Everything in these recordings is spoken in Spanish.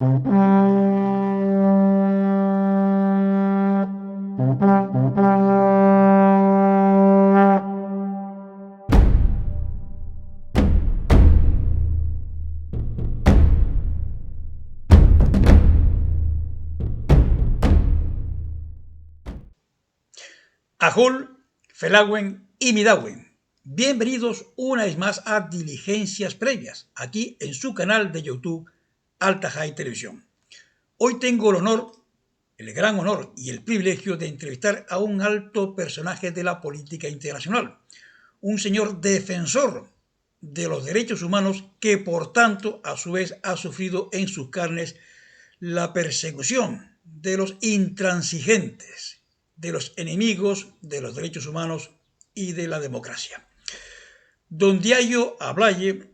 Ajul, Felagüen y Midagüen. Bienvenidos una vez más a Diligencias Previas, aquí en su canal de YouTube Alta High Televisión. Hoy tengo el gran honor y el privilegio de entrevistar a un alto personaje de la política internacional, un señor defensor de los derechos humanos que por tanto a su vez ha sufrido en sus carnes la persecución de los intransigentes, de los enemigos de los derechos humanos y de la democracia. Don Diallo Ablaye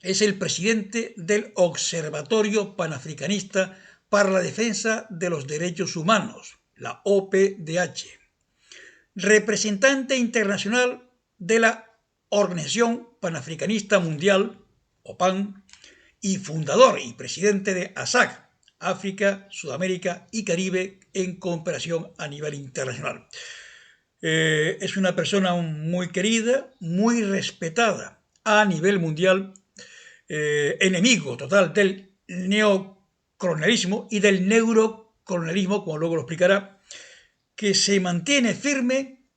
es el presidente del Observatorio Panafricanista para la Defensa de los Derechos Humanos, la OPDH, representante internacional de la Organización Panafricanista Mundial, OPAN, y fundador y presidente de ASAC, África, Sudamérica y Caribe en cooperación a nivel internacional. Es una persona muy querida, muy respetada a nivel mundial, enemigo total del neocolonialismo y del neurocolonialismo, como luego lo explicará, que se mantiene firme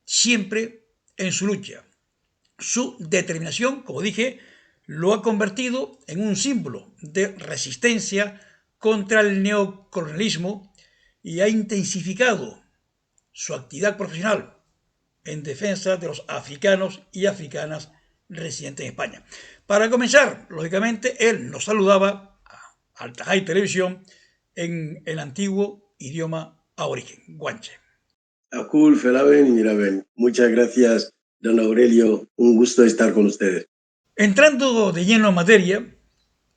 siempre en su lucha. Su determinación, como dije, lo ha convertido en un símbolo de resistencia contra el neocolonialismo y ha intensificado su actividad profesional en defensa de los africanos y africanas residentes en España. Para comenzar, lógicamente, él nos saludaba a Alta High Televisión en el antiguo idioma aborigen, guanche. Akul, Felaben y Miraben. Muchas gracias, don Aurelio. Un gusto estar con ustedes. Entrando de lleno en materia,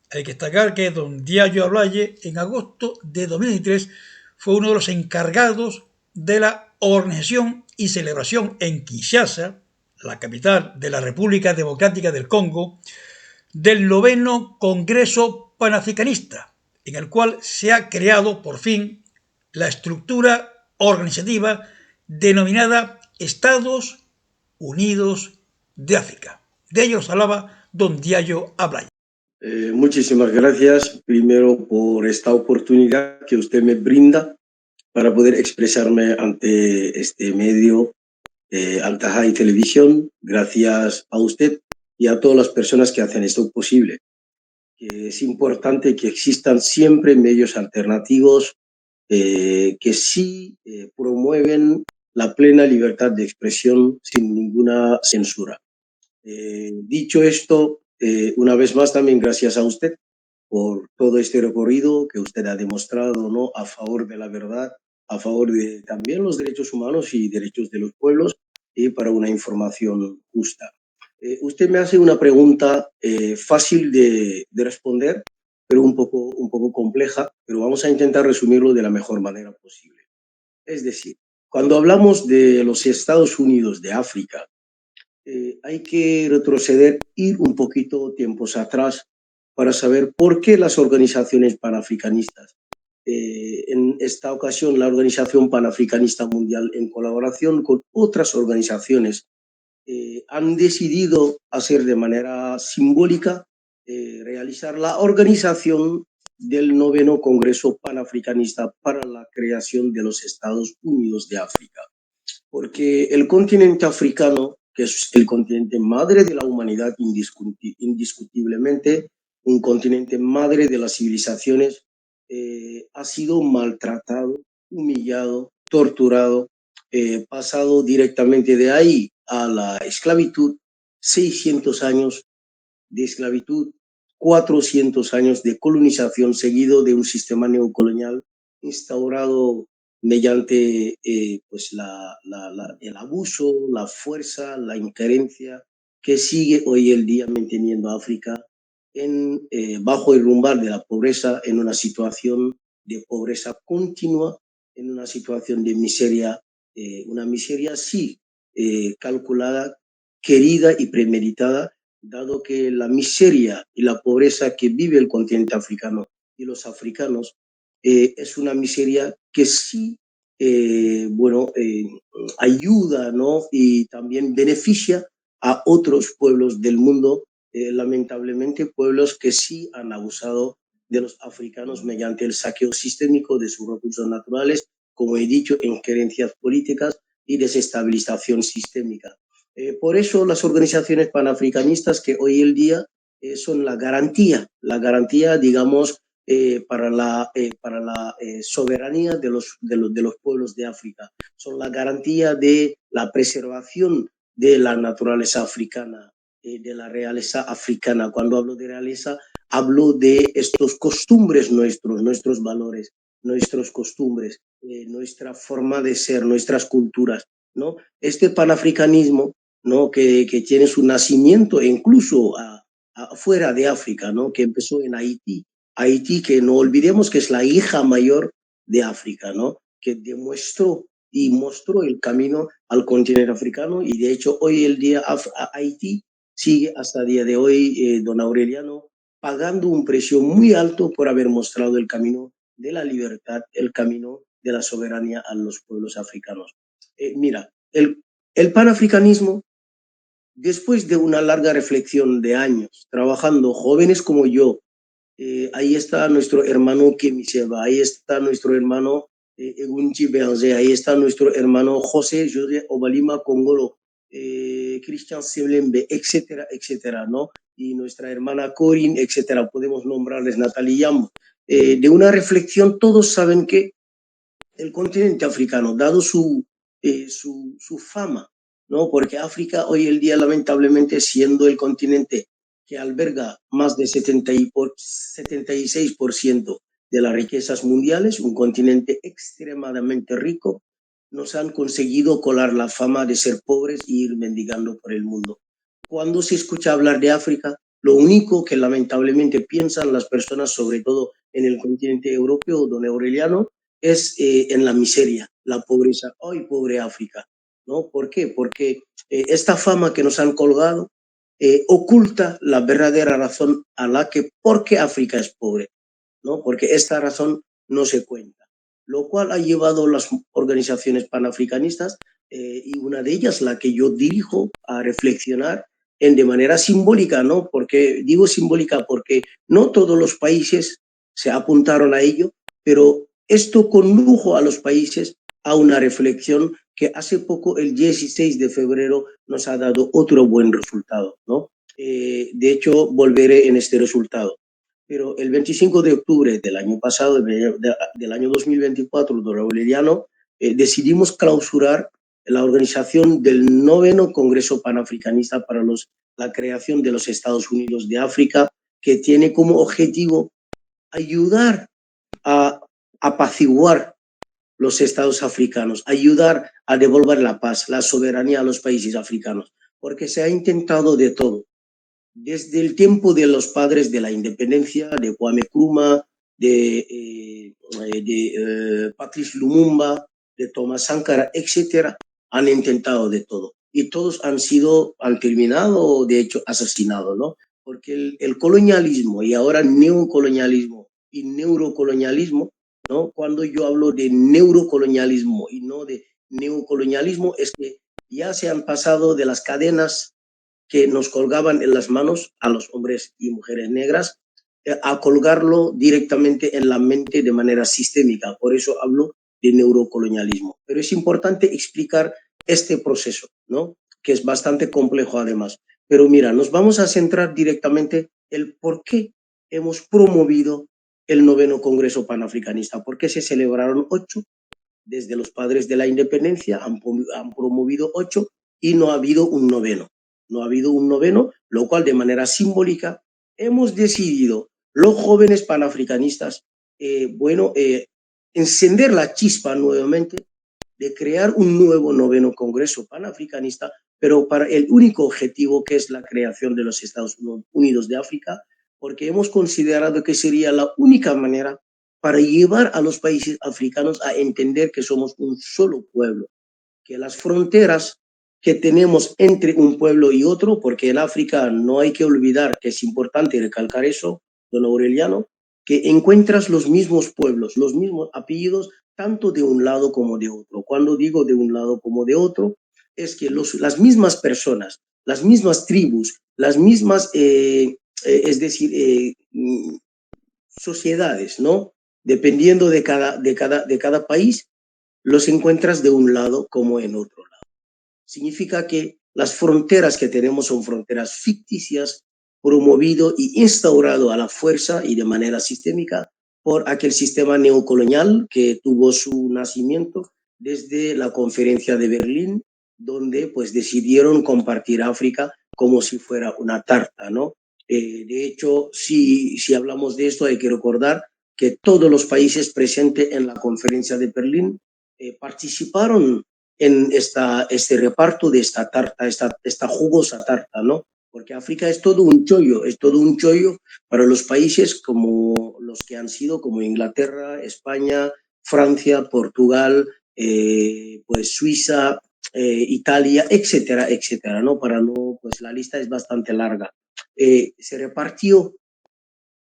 hay que destacar que don Diallo Ablaye en agosto de 2023 fue uno de los encargados de la organización y celebración en Kinshasa, la capital de la República Democrática del Congo, del 9º Congreso Panafricanista, en el cual se ha creado por fin la estructura organizativa denominada Estados Unidos de África. De ello nos hablaba don Diallo Ablaye. Muchísimas gracias, primero, por esta oportunidad que usted me brinda para poder expresarme ante este medio, Alta High Televisión. Gracias a usted y a todas las personas que hacen esto posible. Es importante que existan siempre medios alternativos que sí promueven la plena libertad de expresión sin ninguna censura. Dicho esto, una vez más también gracias a usted por todo este recorrido que usted ha demostrado, ¿no?, a favor de la verdad, a favor de también los derechos humanos y derechos de los pueblos y para una información justa. Usted me hace una pregunta fácil de responder, pero un poco compleja, pero vamos a intentar resumirlo de la mejor manera posible. Es decir, cuando hablamos de los Estados Unidos de África, hay que retroceder, ir un poquito tiempos atrás para saber por qué las organizaciones panafricanistas, en esta ocasión la Organización Panafricanista Mundial en colaboración con otras organizaciones, han decidido hacer de manera simbólica realizar la organización del 9º Congreso Panafricanista para la creación de los Estados Unidos de África. Porque el continente africano, que es el continente madre de la humanidad indiscutiblemente, un continente madre de las civilizaciones, ha sido maltratado, humillado, torturado, pasado directamente de ahí a la esclavitud, 600 años de esclavitud, 400 años de colonización seguido de un sistema neocolonial instaurado mediante pues el abuso, la fuerza, la injerencia que sigue hoy el día manteniendo a África bajo el rumbar de la pobreza, en una situación de pobreza continua, en una situación de miseria, una miseria sí calculada, querida y premeditada, dado que la miseria y la pobreza que vive el continente africano y los africanos es una miseria que sí, ayuda, ¿no? Y también beneficia a otros pueblos del mundo, lamentablemente pueblos que sí han abusado de los africanos mediante el saqueo sistémico de sus recursos naturales, como he dicho, injerencias políticas y desestabilización sistémica. Por eso las organizaciones panafricanistas que hoy el día son la garantía, digamos, para la soberanía de los pueblos de África. Son la garantía de la preservación de la naturaleza africana, de la realeza africana. Cuando hablo de realeza, hablo de estos costumbres nuestros valores, nuestras costumbres, nuestra forma de ser, nuestras culturas, ¿no? Este panafricanismo, ¿no? Que tiene su nacimiento incluso fuera de África, ¿no? Que empezó en Haití. Haití, que no olvidemos que es la hija mayor de África, ¿no? Que demostró y mostró el camino al continente africano, y de hecho hoy el día Haití sigue hasta el día de hoy, don Aureliano, pagando un precio muy alto por haber mostrado el camino de la libertad, el camino de la soberanía a los pueblos africanos. Mira, el panafricanismo, después de una larga reflexión de años, trabajando jóvenes como yo, ahí está nuestro hermano Kemiseba, ahí está nuestro hermano Egunchi Benze, ahí está nuestro hermano José José Obalima Congolo, Christian Seblembe, etcétera, etcétera, ¿no? Y nuestra hermana Corin, etcétera, podemos nombrarles Natalie Yamo. De una reflexión, todos saben que el continente africano, dado su fama, ¿no? Porque África hoy el día, lamentablemente, siendo el continente que alberga más de 76% de las riquezas mundiales, un continente extremadamente rico, nos han conseguido colar la fama de ser pobres y ir mendigando por el mundo. Cuando se escucha hablar de África, lo único que lamentablemente piensan las personas, sobre todo en el continente europeo, don Aureliano, es en la miseria, la pobreza. ¡Ay, pobre África! ¿No? ¿Por qué? Porque esta fama que nos han colgado oculta la verdadera razón a la que, ¿por qué África es pobre? ¿No? Porque esta razón no se cuenta. Lo cual ha llevado a las organizaciones panafricanistas, y una de ellas, la que yo dirijo, a reflexionar de manera simbólica, ¿no? Porque digo simbólica porque no todos los países se apuntaron a ello, pero esto condujo a los países a una reflexión que hace poco, el 16 de febrero, nos ha dado otro buen resultado, ¿no? De hecho, volveré en este resultado. Pero el 25 de octubre del año pasado, del año 2024, don Aureliano, decidimos clausurar la organización del 9º Congreso Panafricanista para la creación de los Estados Unidos de África, que tiene como objetivo ayudar a apaciguar los estados africanos, ayudar a devolver la paz, la soberanía a los países africanos, porque se ha intentado de todo. Desde el tiempo de los padres de la independencia, de Kwame Nkrumah, de Patrice Lumumba, de Thomas Sankara, etcétera, han intentado de todo. Y todos han terminado, de hecho, asesinados, ¿no? Porque el colonialismo y ahora neocolonialismo y neurocolonialismo, ¿no? Cuando yo hablo de neurocolonialismo y no de neocolonialismo, es que ya se han pasado de las cadenas que nos colgaban en las manos a los hombres y mujeres negras, a colgarlo directamente en la mente de manera sistémica. Por eso hablo de neurocolonialismo. Pero es importante explicar este proceso, ¿no? Que es bastante complejo además. Pero mira, nos vamos a centrar directamente en el por qué hemos promovido el 9º Congreso Panafricanista. ¿Por qué se celebraron 8? Desde los padres de la independencia han promovido 8 y no ha habido un 9º. No ha habido un 9º, lo cual de manera simbólica hemos decidido los jóvenes panafricanistas, encender la chispa nuevamente de crear un nuevo 9º Congreso Panafricanista, pero para el único objetivo, que es la creación de los Estados Unidos de África, porque hemos considerado que sería la única manera para llevar a los países africanos a entender que somos un solo pueblo, que las fronteras que tenemos entre un pueblo y otro, porque en África no hay que olvidar, que es importante recalcar eso, don Aureliano, que encuentras los mismos pueblos, los mismos apellidos, tanto de un lado como de otro. Cuando digo de un lado como de otro, es que las mismas personas, las mismas tribus, las mismas, es decir, sociedades, ¿no? Dependiendo de cada país, los encuentras de un lado como en otro lado. Significa que las fronteras que tenemos son fronteras ficticias, promovido y instaurado a la fuerza y de manera sistémica por aquel sistema neocolonial que tuvo su nacimiento desde la conferencia de Berlín, donde pues decidieron compartir África como si fuera una tarta, ¿no? De hecho, si hablamos de esto, hay que recordar que todos los países presentes en la conferencia de Berlín participaron en este reparto de esta tarta, esta jugosa tarta, ¿no? Porque África es todo un chollo para los países como los que han sido, como Inglaterra, España, Francia, Portugal, pues Suiza, Italia, etcétera, etcétera, ¿no? Para no, pues la lista es bastante larga. Se repartió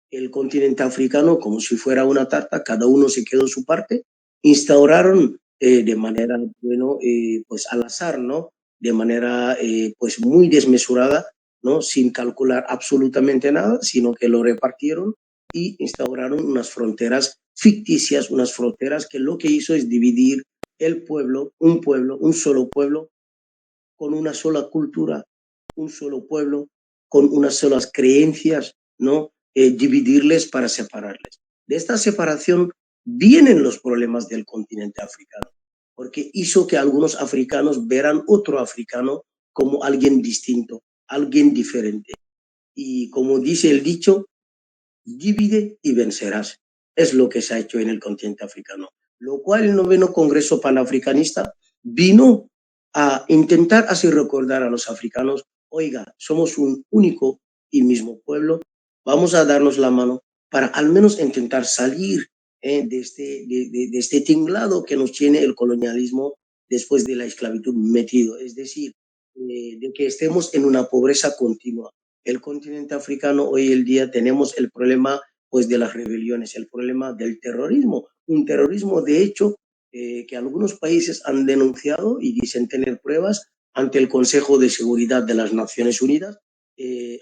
el continente africano como si fuera una tarta, cada uno se quedó su parte, instauraron de manera, bueno, pues al azar, ¿no? De manera, pues muy desmesurada, ¿no? Sin calcular absolutamente nada, sino que lo repartieron y instauraron unas fronteras ficticias, unas fronteras que lo que hizo es dividir el pueblo, un solo pueblo, con una sola cultura, un solo pueblo, con unas solas creencias, ¿no? Dividirles para separarles. De esta separación vienen los problemas del continente africano, porque hizo que algunos africanos veran otro africano como alguien distinto, alguien diferente. Y como dice el dicho, divide y vencerás. Es lo que se ha hecho en el continente africano. Lo cual el noveno Congreso Panafricanista vino a intentar así recordar a los africanos, oiga, somos un único y mismo pueblo, vamos a darnos la mano para al menos intentar salir de este tinglado que nos tiene el colonialismo después de la esclavitud metido, es decir, de que estemos en una pobreza continua. El continente africano hoy el día tenemos el problema pues de las rebeliones, el problema del terrorismo, un terrorismo de hecho que algunos países han denunciado y dicen tener pruebas ante el Consejo de Seguridad de las Naciones Unidas,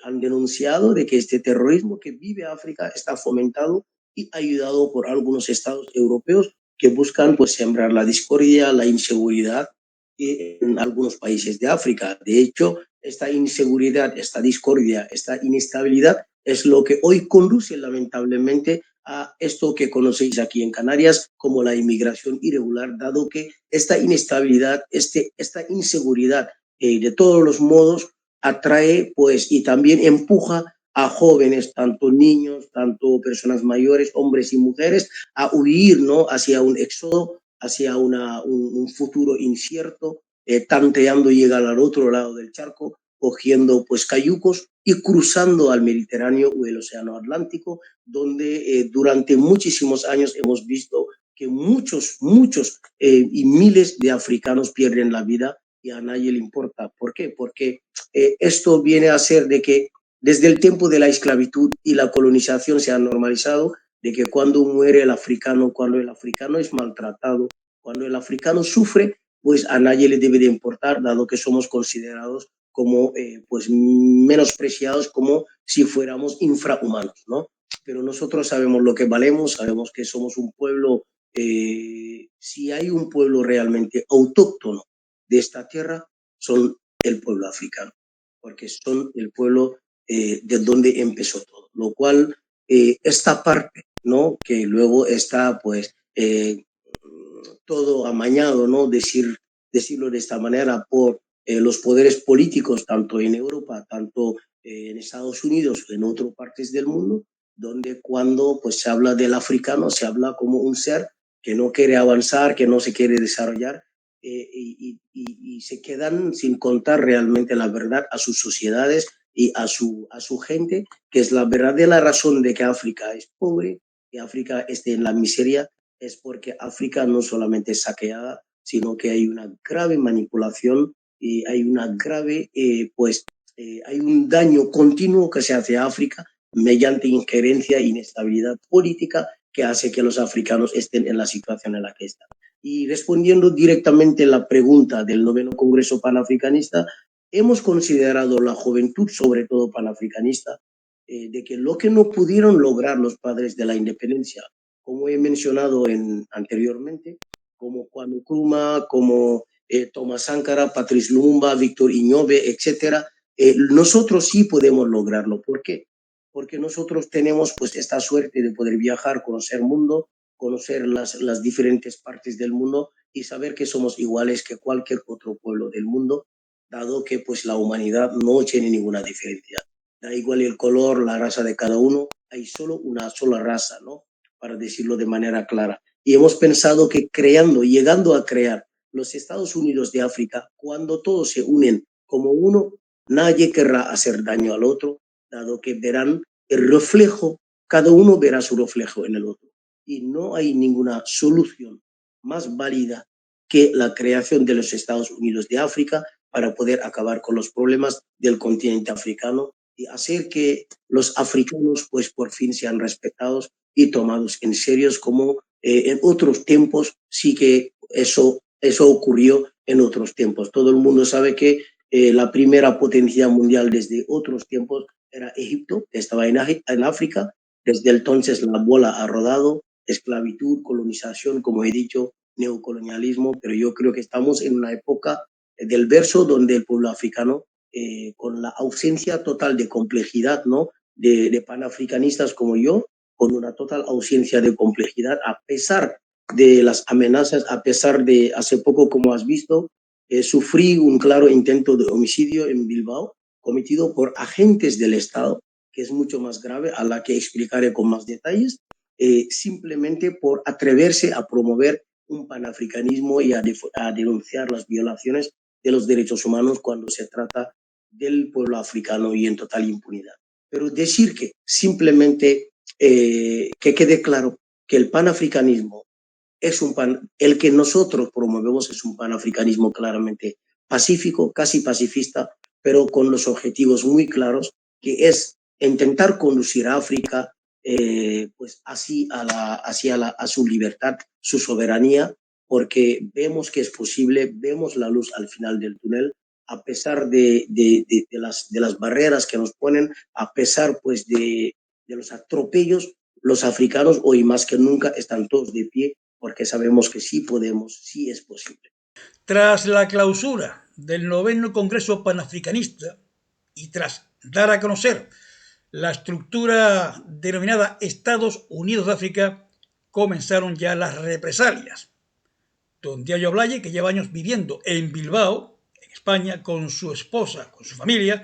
han denunciado de que este terrorismo que vive África está fomentado y ayudado por algunos estados europeos que buscan pues sembrar la discordia, la inseguridad en algunos países de África. De hecho, esta inseguridad, esta discordia, esta inestabilidad es lo que hoy conduce lamentablemente a esto que conocéis aquí en Canarias como la inmigración irregular, dado que esta inestabilidad, esta inseguridad de todos los modos atrae pues y también empuja a jóvenes, tanto niños, tanto personas mayores, hombres y mujeres, a huir, ¿no? Hacia un éxodo, hacia un futuro incierto, tanteando llegar al otro lado del charco, cogiendo pues cayucos y cruzando al Mediterráneo o el Océano Atlántico, donde durante muchísimos años hemos visto que muchos y miles de africanos pierden la vida y a nadie le importa. ¿Por qué? Porque esto viene a ser de que desde el tiempo de la esclavitud y la colonización se ha normalizado de que cuando muere el africano, cuando el africano es maltratado, cuando el africano sufre, pues a nadie le debe de importar, dado que somos considerados como pues menospreciados, como si fuéramos infrahumanos, ¿no? Pero nosotros sabemos lo que valemos, sabemos que somos un pueblo, si hay un pueblo realmente autóctono de esta tierra, son el pueblo africano, porque son el pueblo de donde empezó todo, lo cual esta parte, ¿no? Que luego está pues todo amañado, ¿no? Decirlo de esta manera por los poderes políticos, tanto en Europa, tanto en Estados Unidos, en otras partes del mundo, donde cuando pues, se habla del africano, se habla como un ser que no quiere avanzar, que no se quiere desarrollar, y se quedan sin contar realmente la verdad a sus sociedades y a su gente, que es la verdadera razón de que África es pobre, que África esté en la miseria, es porque África no solamente es saqueada, sino que hay una grave manipulación y hay una grave, hay un daño continuo que se hace a África mediante injerencia e inestabilidad política que hace que los africanos estén en la situación en la que están. Y respondiendo directamente a la pregunta del 9º Congreso Panafricanista, hemos considerado la juventud, sobre todo panafricanista, de que lo que no pudieron lograr los padres de la independencia, como he mencionado anteriormente, como Kwame Nkrumah, como Thomas Sankara, Patrice Lumumba, Víctor Iñobe, etcétera, nosotros sí podemos lograrlo. ¿Por qué? Porque nosotros tenemos pues esta suerte de poder viajar, conocer el mundo, conocer las diferentes partes del mundo y saber que somos iguales que cualquier otro pueblo del mundo, dado que pues la humanidad no tiene ninguna diferencia. Da igual el color, la raza de cada uno, hay solo una sola raza, ¿no? Para decirlo de manera clara. Y hemos pensado que llegando a crear los Estados Unidos de África, cuando todos se unen como uno, nadie querrá hacer daño al otro, dado que verán el reflejo, cada uno verá su reflejo en el otro. Y no hay ninguna solución más válida que la creación de los Estados Unidos de África para poder acabar con los problemas del continente africano y hacer que los africanos pues por fin sean respetados y tomados en serio como en otros tiempos sí que eso ocurrió en otros tiempos. Todo el mundo sabe que la primera potencia mundial desde otros tiempos era Egipto, que estaba en África. Desde entonces la bola ha rodado, esclavitud, colonización, como he dicho, neocolonialismo, pero yo creo que estamos en una época del verso donde el pueblo africano, con la ausencia total de complejidad, ¿no? de panafricanistas como yo, con una total ausencia de complejidad, a pesar de las amenazas, a pesar de hace poco, como has visto, sufrí un claro intento de homicidio en Bilbao cometido por agentes del Estado, que es mucho más grave, a la que explicaré con más detalles, simplemente por atreverse a promover un panafricanismo y a denunciar las violaciones de los derechos humanos cuando se trata del pueblo africano y en total impunidad. Pero decir que simplemente que quede claro que el panafricanismo es el que nosotros promovemos es un panafricanismo claramente pacífico, casi pacifista, pero con los objetivos muy claros, que es intentar conducir a África pues así a su libertad, su soberanía, porque vemos que es posible, vemos la luz al final del túnel, a pesar de las barreras que nos ponen, a pesar pues de los atropellos, los africanos hoy más que nunca están todos de pie porque sabemos que sí podemos, sí es posible. Tras la clausura del 9º Congreso Panafricanista y tras dar a conocer la estructura denominada Estados Unidos de África, comenzaron ya las represalias. Don Diallo Ablaye, que lleva años viviendo en Bilbao, en España, con su esposa, con su familia,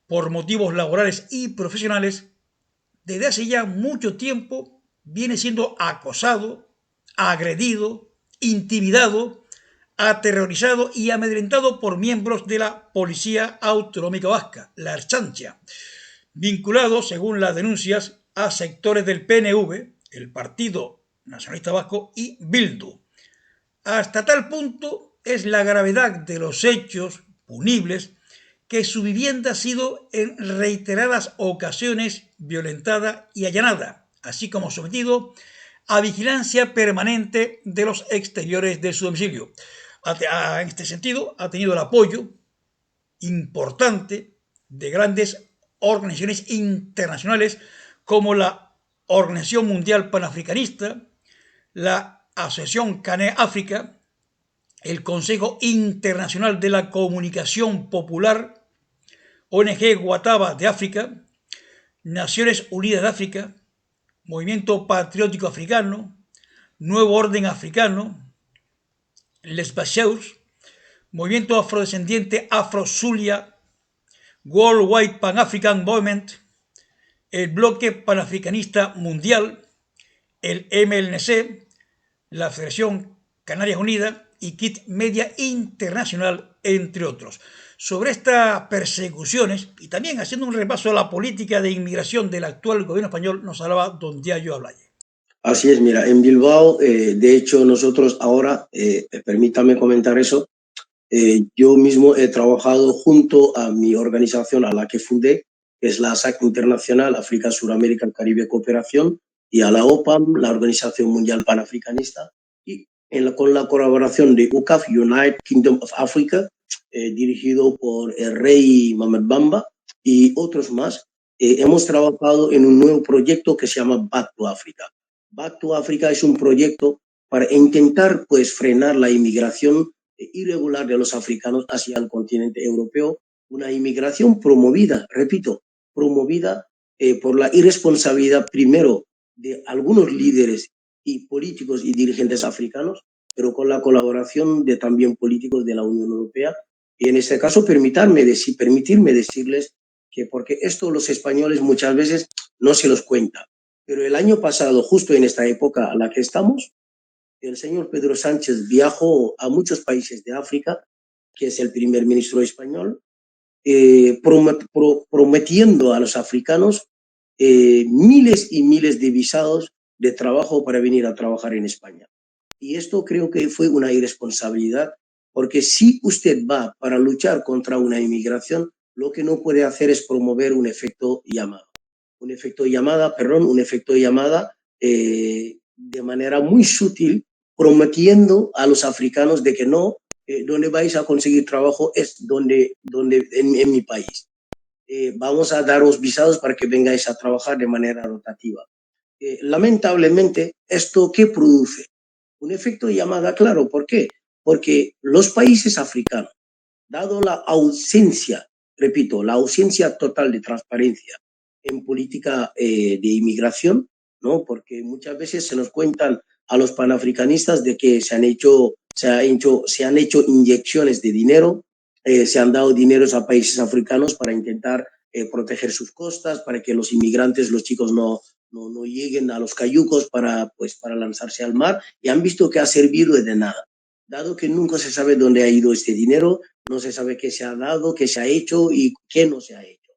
por motivos laborales y profesionales, desde hace ya mucho tiempo viene siendo acosado, agredido, intimidado, aterrorizado y amedrentado por miembros de la Policía Autonómica Vasca, la Ertzaintza, vinculados, según las denuncias, a sectores del PNV, el Partido Nacionalista Vasco y Bildu. Hasta tal punto es la gravedad de los hechos punibles que su vivienda ha sido en reiteradas ocasiones violentada y allanada, así como sometido a vigilancia permanente de los exteriores de su domicilio. En este sentido, ha tenido el apoyo importante de grandes organizaciones internacionales como la Organización Mundial Panafricanista, la Asociación Cane África, el Consejo Internacional de la Comunicación Popular, ONG Guataba de África, Naciones Unidas de África, Movimiento Patriótico Africano, Nuevo Orden Africano, Les Bacheurs, Movimiento Afrodescendiente Afro-Zulia, Worldwide Pan-African Movement, el Bloque Panafricanista Mundial, el MLNC, la Federación Canarias Unidas y Kit Media Internacional, entre otros. Sobre estas persecuciones, y también haciendo un repaso a la política de inmigración del actual gobierno español, nos hablaba don Diallo Ablaye. Así es, mira, en Bilbao, de hecho, nosotros ahora, permítame comentar eso, yo mismo he trabajado junto a mi organización a la que fundé, que es la ASAC Internacional, África, Suramérica, Caribe Cooperación, y a la OPAM, la Organización Mundial Panafricanista, y con la colaboración de UCAF, United Kingdom of Africa, dirigido por el rey Mohamed Bamba y otros más, hemos trabajado en un nuevo proyecto que se llama Back to Africa. Back to Africa es un proyecto para intentar pues frenar la inmigración irregular de los africanos hacia el continente europeo, una inmigración promovida, repito, promovida por la irresponsabilidad primero de algunos líderes y políticos y dirigentes africanos, pero con la colaboración de también políticos de la Unión Europea. Y en este caso permitirme decirles que, porque esto los españoles muchas veces no se los cuenta, pero el año pasado, justo en esta época a la que estamos, el señor Pedro Sánchez viajó a muchos países de África, que es el primer ministro español, prometiendo a los africanos miles y miles de visados de trabajo para venir a trabajar en España. Y esto creo que fue una irresponsabilidad, porque si usted va para luchar contra una inmigración, lo que no puede hacer es promover un efecto llamada. Un efecto llamada de manera muy sutil, prometiendo a los africanos de que no, donde vais a conseguir trabajo es en mi país. Vamos a daros visados para que vengáis a trabajar de manera rotativa. Lamentablemente, ¿esto qué produce? Un efecto llamada, claro. ¿Por qué? Porque los países africanos, dado la ausencia, repito, la ausencia total de transparencia en política de inmigración, ¿no? Porque muchas veces se nos cuentan a los panafricanistas de que se han hecho inyecciones de dinero, se han dado dineros a países africanos para intentar proteger sus costas, para que los inmigrantes, los chicos no lleguen a los cayucos para lanzarse al mar, y han visto que ha servido de nada. Dado que nunca se sabe dónde ha ido este dinero, no se sabe qué se ha dado, qué se ha hecho y qué no se ha hecho.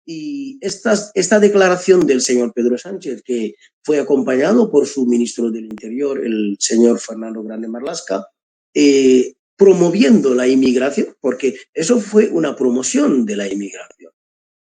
Y esta declaración del señor Pedro Sánchez, que fue acompañado por su ministro del Interior, el señor Fernando Grande Marlaska, promoviendo la inmigración, porque eso fue una promoción de la inmigración.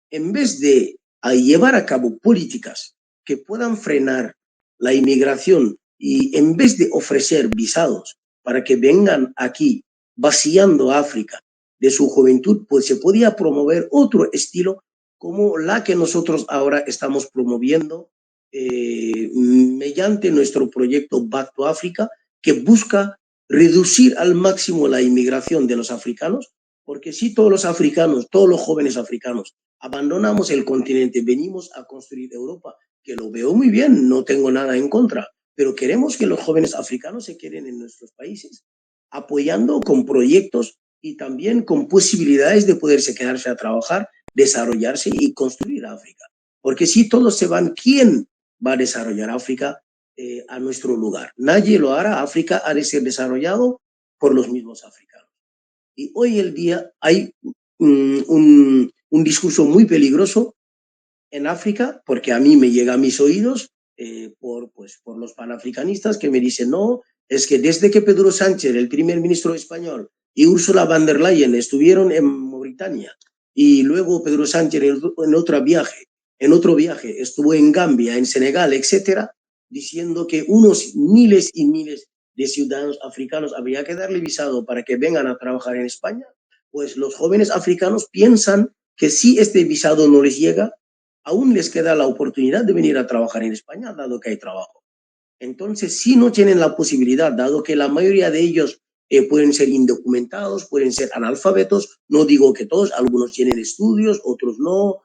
En vez de llevar a cabo políticas que puedan frenar la inmigración y en vez de ofrecer visados para que vengan aquí vaciando África de su juventud, pues se podía promover otro estilo como la que nosotros ahora estamos promoviendo mediante nuestro proyecto Back to Africa, que busca reducir al máximo la inmigración de los africanos, porque si todos los africanos, todos los jóvenes africanos, abandonamos el continente, venimos a construir Europa, que lo veo muy bien, no tengo nada en contra, pero queremos que los jóvenes africanos se queden en nuestros países, apoyando con proyectos y también con posibilidades de poderse quedarse a trabajar, desarrollarse y construir África. Porque si todos se van, ¿quién va a desarrollar África a nuestro lugar? Nadie lo hará. África ha de ser desarrollado por los mismos africanos. Y hoy el día hay un discurso muy peligroso en África, porque a mí me llega a mis oídos por los panafricanistas que me dicen, no, es que desde que Pedro Sánchez, el primer ministro español, y Ursula von der Leyen estuvieron en Mauritania, y luego Pedro Sánchez en otro viaje estuvo en Gambia, en Senegal, etcétera, diciendo que unos miles y miles de ciudadanos africanos habría que darle visado para que vengan a trabajar en España, pues los jóvenes africanos piensan que si este visado no les llega, aún les queda la oportunidad de venir a trabajar en España, dado que hay trabajo. Entonces, si no tienen la posibilidad, dado que la mayoría de ellos pueden ser indocumentados, pueden ser analfabetos, no digo que todos, algunos tienen estudios, otros no,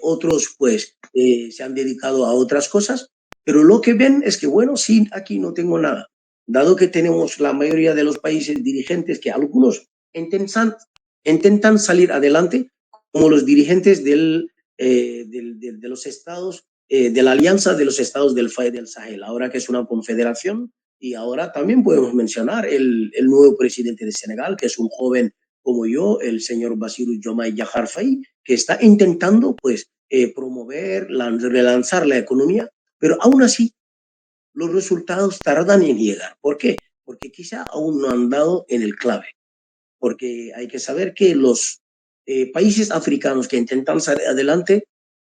otros pues se han dedicado a otras cosas, pero lo que ven es que, bueno, sí, aquí no tengo nada. Dado que tenemos la mayoría de los países dirigentes que algunos intentan salir adelante, como los dirigentes de los estados, de la Alianza de los Estados del Sahel, ahora que es una confederación, y ahora también podemos mencionar el nuevo presidente de Senegal, que es un joven como yo, el señor Bassirou Diomaye Diakhar Faye, que está intentando pues promover, relanzar la economía, pero aún así los resultados tardan en llegar. ¿Por qué? Porque quizá aún no han dado en el clave. Porque hay que saber que los países africanos que intentan salir adelante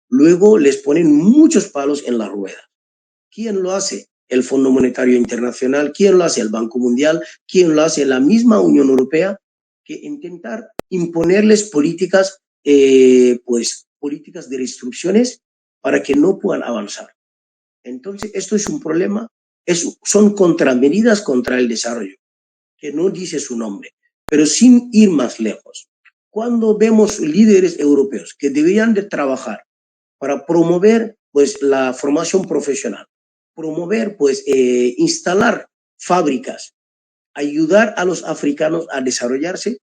luego les ponen muchos palos en la rueda. ¿Quién lo hace? El Fondo Monetario Internacional. ¿Quién lo hace? El Banco Mundial. ¿Quién lo hace? La misma Unión Europea, que intentar imponerles políticas, políticas de restricciones para que no puedan avanzar. Entonces, esto es un problema, son contramedidas contra el desarrollo, que no dice su nombre, pero sin ir más lejos. Cuando vemos líderes europeos que deberían de trabajar para promover pues la formación profesional, promover pues instalar fábricas, ayudar a los africanos a desarrollarse,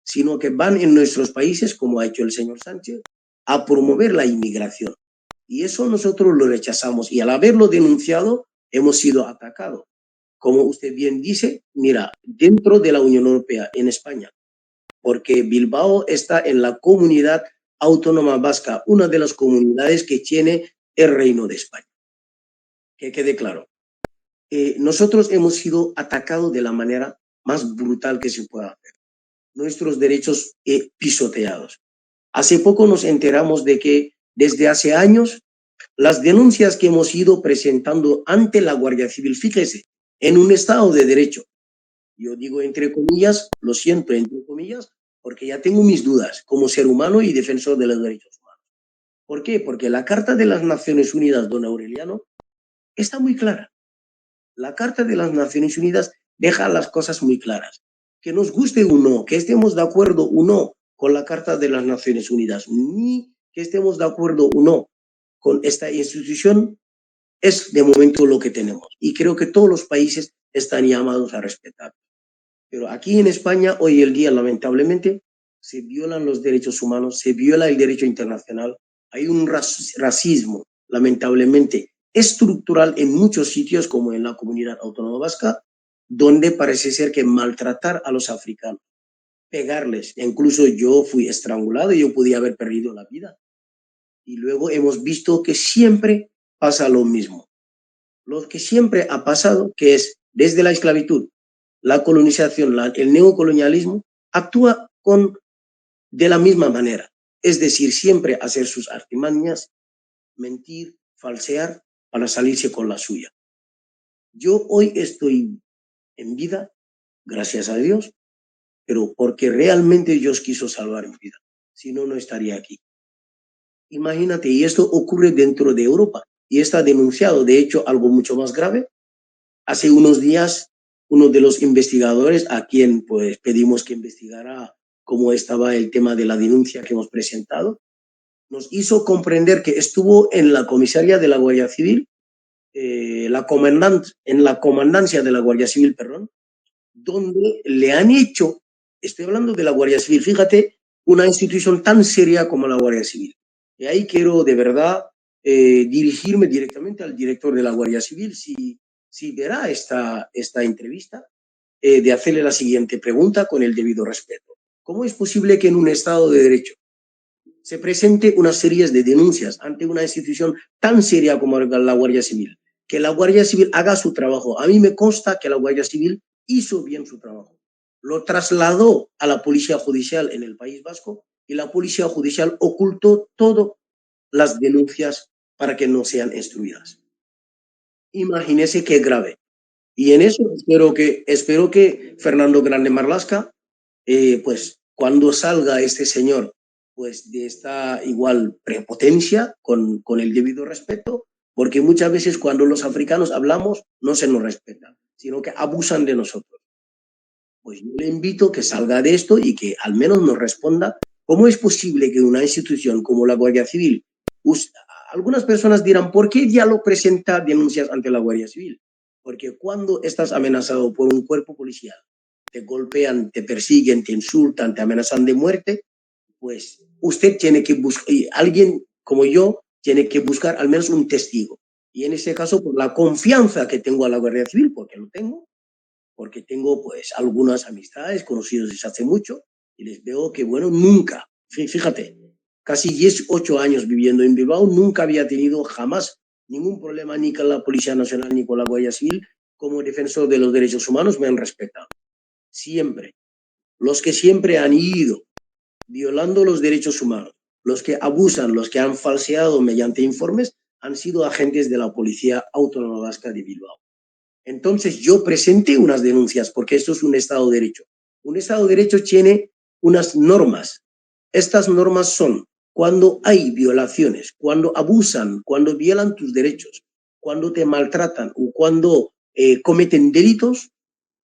sino que van en nuestros países, como ha hecho el señor Sánchez, a promover la inmigración. Y eso nosotros lo rechazamos y al haberlo denunciado hemos sido atacados. Como usted bien dice, mira, dentro de la Unión Europea, en España, porque Bilbao está en la Comunidad Autónoma Vasca, una de las comunidades que tiene el Reino de España. Que quede claro. Nosotros hemos sido atacados de la manera más brutal que se pueda hacer. Nuestros derechos pisoteados. Hace poco nos enteramos de que desde hace años las denuncias que hemos ido presentando ante la Guardia Civil, fíjese, en un Estado de Derecho, yo digo entre comillas, lo siento entre comillas, porque ya tengo mis dudas como ser humano y defensor de los derechos humanos. ¿Por qué? Porque la Carta de las Naciones Unidas, don Aureliano, está muy clara. La Carta de las Naciones Unidas deja las cosas muy claras. Que nos guste o no, que estemos de acuerdo o no con la Carta de las Naciones Unidas, ni que estemos de acuerdo o no con esta institución, es de momento lo que tenemos. Y creo que todos los países están llamados a respetar. Pero aquí en España, hoy el día, lamentablemente, se violan los derechos humanos, se viola el derecho internacional. Hay un racismo, lamentablemente, estructural en muchos sitios, como en la Comunidad Autónoma Vasca, donde parece ser que maltratar a los africanos, pegarles. Incluso yo fui estrangulado y yo podía haber perdido la vida. Y luego hemos visto que siempre pasa lo mismo. Lo que siempre ha pasado, que es desde la esclavitud, la colonización, el neocolonialismo, actúa de la misma manera. Es decir, siempre hacer sus artimañas, mentir, falsear, para salirse con la suya. Yo hoy estoy en vida, gracias a Dios, pero porque realmente Dios quiso salvar mi vida. Si no, no estaría aquí. Imagínate, y esto ocurre dentro de Europa y está denunciado, de hecho, algo mucho más grave. Hace unos días, uno de los investigadores, a quien pues pedimos que investigara cómo estaba el tema de la denuncia que hemos presentado, nos hizo comprender que estuvo en la comisaría de la Guardia Civil, en la comandancia de la Guardia Civil, perdón, donde le han hecho, estoy hablando de la Guardia Civil, fíjate, una institución tan seria como la Guardia Civil. Y ahí quiero de verdad dirigirme directamente al director de la Guardia Civil, si verá esta entrevista, de hacerle la siguiente pregunta con el debido respeto. ¿Cómo es posible que en un Estado de Derecho se presente una serie de denuncias ante una institución tan seria como la Guardia Civil? Que la Guardia Civil haga su trabajo. A mí me consta que la Guardia Civil hizo bien su trabajo. Lo trasladó a la Policía Judicial en el País Vasco y la Policía Judicial ocultó todas las denuncias para que no sean instruidas. Imagínese qué grave. Y en eso espero que Fernando Grande Marlaska, pues cuando salga este señor, pues de esta igual prepotencia, con el debido respeto, porque muchas veces cuando los africanos hablamos no se nos respeta, sino que abusan de nosotros. Pues yo le invito a que salga de esto y que al menos nos responda cómo es posible que una institución como la Guardia Civil, algunas personas dirán, ¿por qué ya lo presenta denuncias ante la Guardia Civil? Porque cuando estás amenazado por un cuerpo policial, te golpean, te persiguen, te insultan, te amenazan de muerte, pues usted tiene que buscar, alguien como yo, tiene que buscar al menos un testigo. Y en este caso, por la confianza que tengo a la Guardia Civil, porque lo tengo, porque tengo pues algunas amistades, conocidos desde hace mucho, y les veo que, bueno, nunca, fíjate, casi 18 años viviendo en Bilbao, nunca había tenido jamás ningún problema ni con la Policía Nacional ni con la Guardia Civil. Como defensor de los derechos humanos me han respetado. Siempre. Los que siempre han ido violando los derechos humanos, los que abusan, los que han falseado mediante informes, han sido agentes de la Policía Autónoma Vasca de Bilbao. Entonces yo presenté unas denuncias porque esto es un Estado de Derecho. Un Estado de Derecho tiene unas normas. Estas normas son cuando hay violaciones, cuando abusan, cuando violan tus derechos, cuando te maltratan o cuando cometen delitos,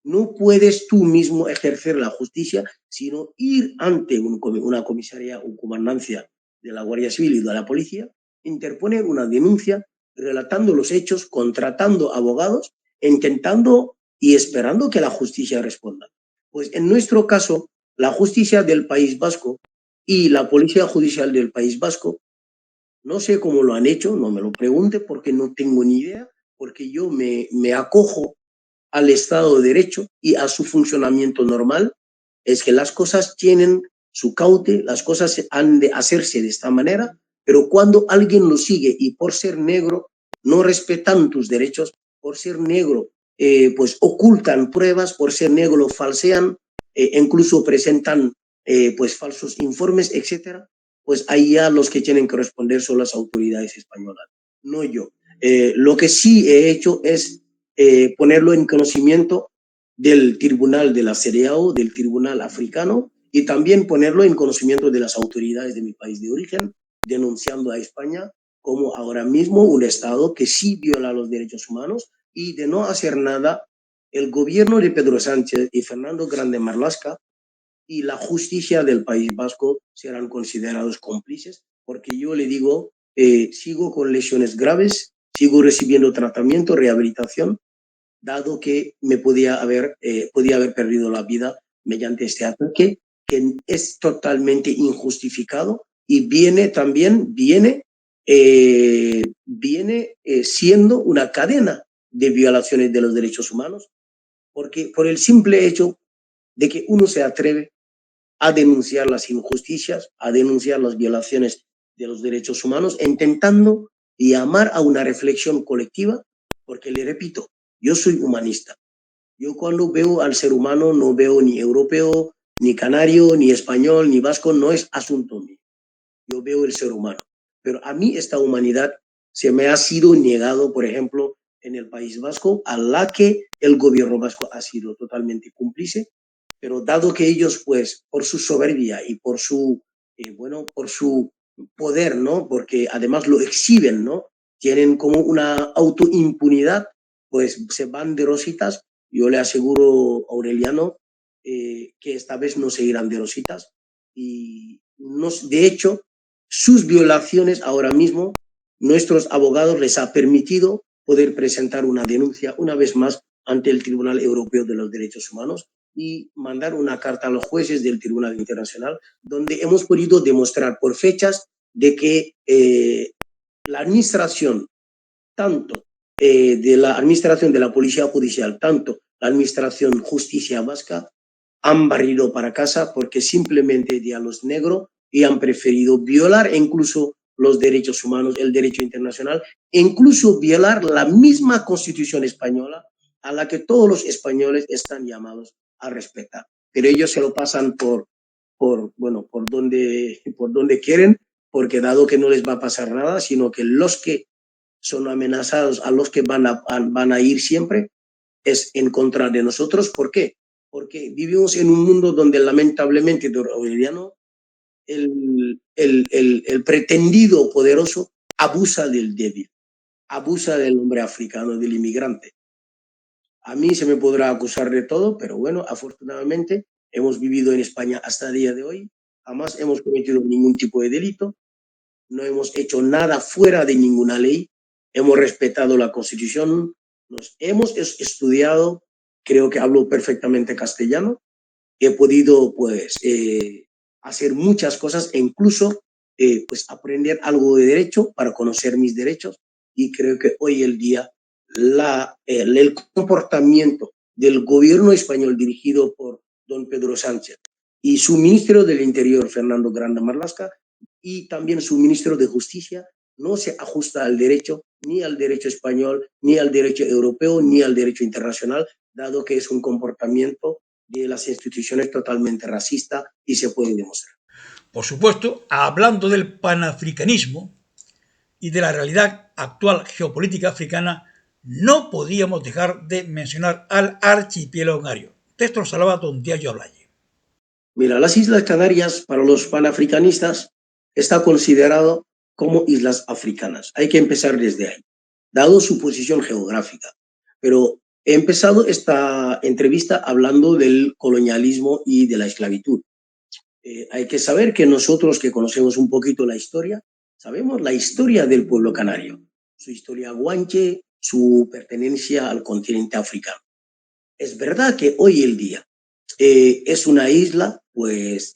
no puedes tú mismo ejercer la justicia, sino ir ante una comisaría o comandancia de la Guardia Civil y de la policía, interponer una denuncia relatando los hechos, contratando abogados, intentando y esperando que la justicia responda. Pues en nuestro caso, la justicia del País Vasco y la Policía Judicial del País Vasco, no sé cómo lo han hecho, no me lo pregunte porque no tengo ni idea, porque yo me acojo al Estado de Derecho y a su funcionamiento normal. Es que las cosas tienen su caute, las cosas han de hacerse de esta manera, pero cuando alguien lo sigue y por ser negro no respetan tus derechos, por ser negro pues ocultan pruebas, por ser negro falsean, incluso presentan pues falsos informes, etcétera, pues ahí ya los que tienen que responder son las autoridades españolas, no yo. Lo que sí he hecho es ponerlo en conocimiento del Tribunal de la CEDEAO, del Tribunal Africano, y también ponerlo en conocimiento de las autoridades de mi país de origen, denunciando a España como ahora mismo un Estado que sí viola los derechos humanos, y de no hacer nada, el gobierno de Pedro Sánchez y Fernando Grande Marlaska y la justicia del País Vasco serán considerados cómplices, porque yo le digo, sigo con lesiones graves, sigo recibiendo tratamiento, rehabilitación, dado que me podía haber perdido la vida mediante este ataque, que es totalmente injustificado y viene siendo una cadena de violaciones de los derechos humanos, porque por el simple hecho de que uno se atreve a denunciar las injusticias, a denunciar las violaciones de los derechos humanos, intentando llamar a una reflexión colectiva, porque le repito, yo soy humanista. Yo cuando veo al ser humano no veo ni europeo, ni canario, ni español, ni vasco, no es asunto mío. Yo veo el ser humano. Pero a mí esta humanidad se me ha sido negado, por ejemplo, en el País Vasco, a la que el gobierno vasco ha sido totalmente cómplice, pero dado que ellos, pues, por su soberbia y por su, por su poder, ¿no? Porque además lo exhiben, ¿no? Tienen como una autoimpunidad, pues se van de rositas. Yo le aseguro, Aureliano, que esta vez no se irán de rositas. Y de hecho, sus violaciones ahora mismo, nuestros abogados les ha permitido poder presentar una denuncia una vez más ante el Tribunal Europeo de los Derechos Humanos y mandar una carta a los jueces del Tribunal Internacional, donde hemos podido demostrar por fechas de que la administración, tanto de la administración de la Policía Judicial, tanto la administración Justicia Vasca, han barrido para casa porque simplemente de a los negros y han preferido violar incluso los derechos humanos, el derecho internacional, e incluso violar la misma Constitución española a la que todos los españoles están llamados a respetar. Pero ellos se lo pasan por donde quieren, porque dado que no les va a pasar nada, sino que los que son amenazados, a los que van a ir siempre, es en contra de nosotros. ¿Por qué? Porque vivimos en un mundo donde lamentablemente, Aureliano, el pretendido poderoso abusa del débil, abusa del hombre africano, del inmigrante. A mí se me podrá acusar de todo, pero bueno, afortunadamente hemos vivido en España hasta el día de hoy, jamás hemos cometido ningún tipo de delito, no hemos hecho nada fuera de ninguna ley, hemos respetado la Constitución, nos hemos estudiado, creo que hablo perfectamente castellano, he podido pues hacer muchas cosas e incluso pues aprender algo de derecho para conocer mis derechos, y creo que hoy el día el comportamiento del gobierno español dirigido por don Pedro Sánchez y su ministro del Interior, Fernando Grande Marlaska, y también su ministro de Justicia, no se ajusta al derecho, ni al derecho español, ni al derecho europeo, ni al derecho internacional, dado que es un comportamiento de las instituciones totalmente racista y se puede demostrar. Por supuesto, hablando del panafricanismo y de la realidad actual geopolítica africana, no podíamos dejar de mencionar al archipiélago canario. Texto lo salva don Diallo Ablaye. Mira, las Islas Canarias para los panafricanistas está considerado como islas africanas. Hay que empezar desde ahí, dado su posición geográfica. Pero he empezado esta entrevista hablando del colonialismo y de la esclavitud. Hay que saber que nosotros que conocemos un poquito la historia, sabemos la historia del pueblo canario, su historia guanche, su pertenencia al continente africano. Es verdad que hoy el día es una isla pues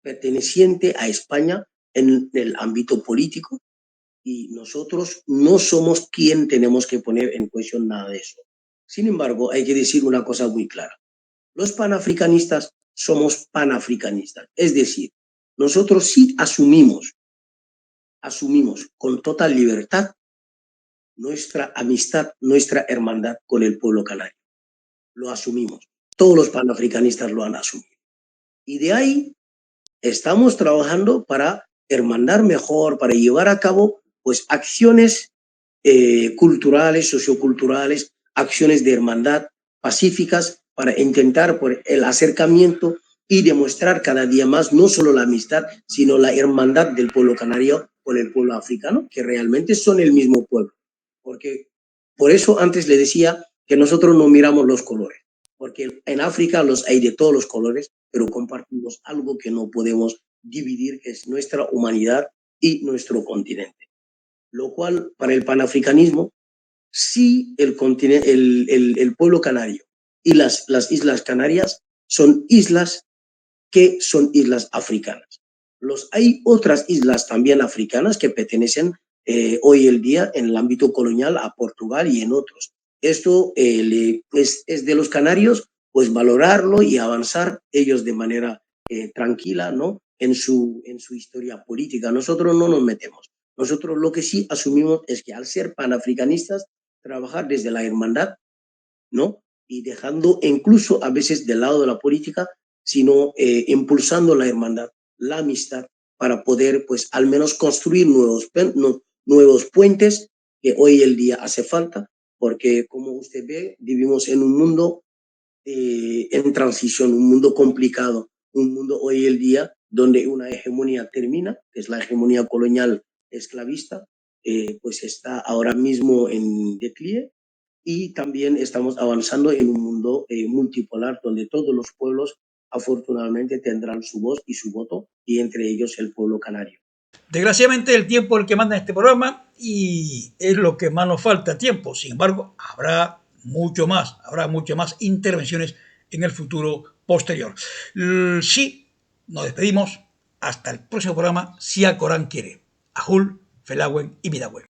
perteneciente a España en el ámbito político y nosotros no somos quien tenemos que poner en cuestión nada de eso. Sin embargo, hay que decir una cosa muy clara. Los panafricanistas somos panafricanistas. Es decir, nosotros sí asumimos con total libertad nuestra amistad, nuestra hermandad con el pueblo canario. Lo asumimos. Todos los panafricanistas lo han asumido. Y de ahí estamos trabajando para hermandar mejor, para llevar a cabo pues acciones culturales, socioculturales, acciones de hermandad pacíficas para intentar por el acercamiento y demostrar cada día más no solo la amistad, sino la hermandad del pueblo canario con el pueblo africano, que realmente son el mismo pueblo. Porque por eso antes le decía que nosotros no miramos los colores, porque en África los hay de todos los colores, pero compartimos algo que no podemos dividir, que es nuestra humanidad y nuestro continente. Lo cual, para el panafricanismo, sí el pueblo canario y las Islas Canarias son islas que son islas africanas. Hay otras islas también africanas que pertenecen hoy el día en el ámbito colonial a Portugal y en otros. Esto es de los canarios, pues valorarlo y avanzar ellos de manera tranquila, ¿no? En su historia política. Nosotros no nos metemos. Nosotros lo que sí asumimos es que al ser panafricanistas, trabajar desde la hermandad, ¿no? Y dejando incluso a veces del lado de la política, sino impulsando la hermandad, la amistad, para poder, pues, al menos construir nuevos puentes que hoy el día hace falta, porque como usted ve, vivimos en un mundo en transición, un mundo complicado, un mundo hoy el día donde una hegemonía termina, que es la hegemonía colonial esclavista, pues está ahora mismo en declive y también estamos avanzando en un mundo multipolar donde todos los pueblos afortunadamente tendrán su voz y su voto y entre ellos el pueblo canario. Desgraciadamente el tiempo es el que manda en este programa y es lo que más nos falta, tiempo. Sin embargo, habrá muchas más intervenciones en el futuro posterior. Sí, nos despedimos. Hasta el próximo programa, si a Corán quiere. Ajul, Felagüen y Midagüen.